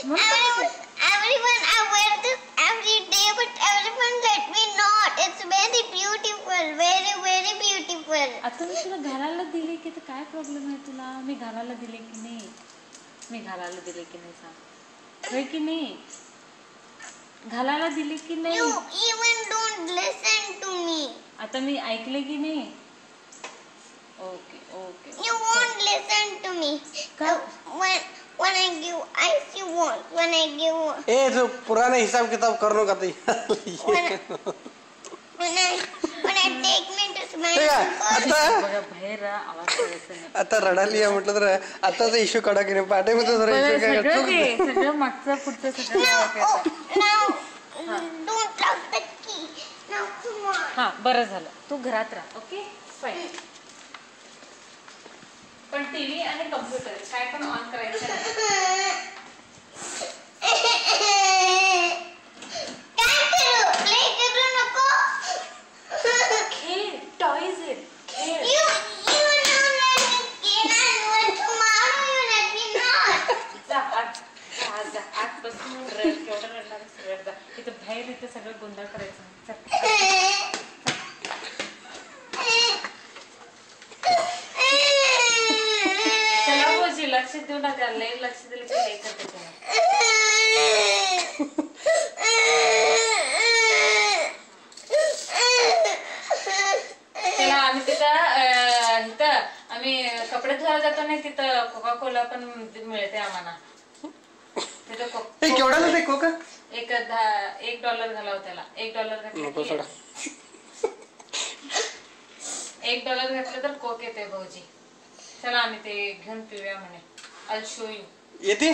Everyone, I wear this every day, but everyone let me not. It's very beautiful, very very beautiful. आता मी तुला घालायला दिले की तर काय प्रॉब्लेम आहे तुला? मी घालायला दिले की नाही? मी घालायला दिले की नाही सांग? होय की नाही? घालायला दिले की नाही? You even don't listen to me. आता मी ऐकले की नाही? Okay okay. You won't listen to me. When I give ice, you won't. When I give. ए जो पुराने हिसाब किताब कर लो का तू? When I take me to smell. आता आता रडाली आहे म्हटलं तर आताचा इश्यू काढा की नाही पाटे मध्ये जरा इश्यू काय सगळं मागचं पुढचं सगळं Now, don't lock the key. Now, come on. हा बरं झालं तू घरात राहा. Okay fine. पण टीव्ही आणि कम्प्युटर काय पण ऑन करायचं नाही. काय करू? प्ले करू नको. खेळ टॉयज आहेत खेळ. You don't let me get on tomorrow. You let me not. जा आजपासून केवढं रडणार सगळं जा. इथं बाहेर इथं सगळं गोंधळ करायचं. चला बोजी लक्ष देऊ नका. लय लक्ष दिलं की लय करते त्याला. त्याला आम्ही तिथं आम्ही कपडे धुवायला जातो नाही तिथं कोका कोला पण मिळते आम्हाला. केवढ्याला ते कोका? $1 घालाव त्याला. $1 घातलं $1 घातलं तर कोक येते भाऊजी. चला आम्ही ते घेऊन पिऊया म्हणे. I'll show you. येते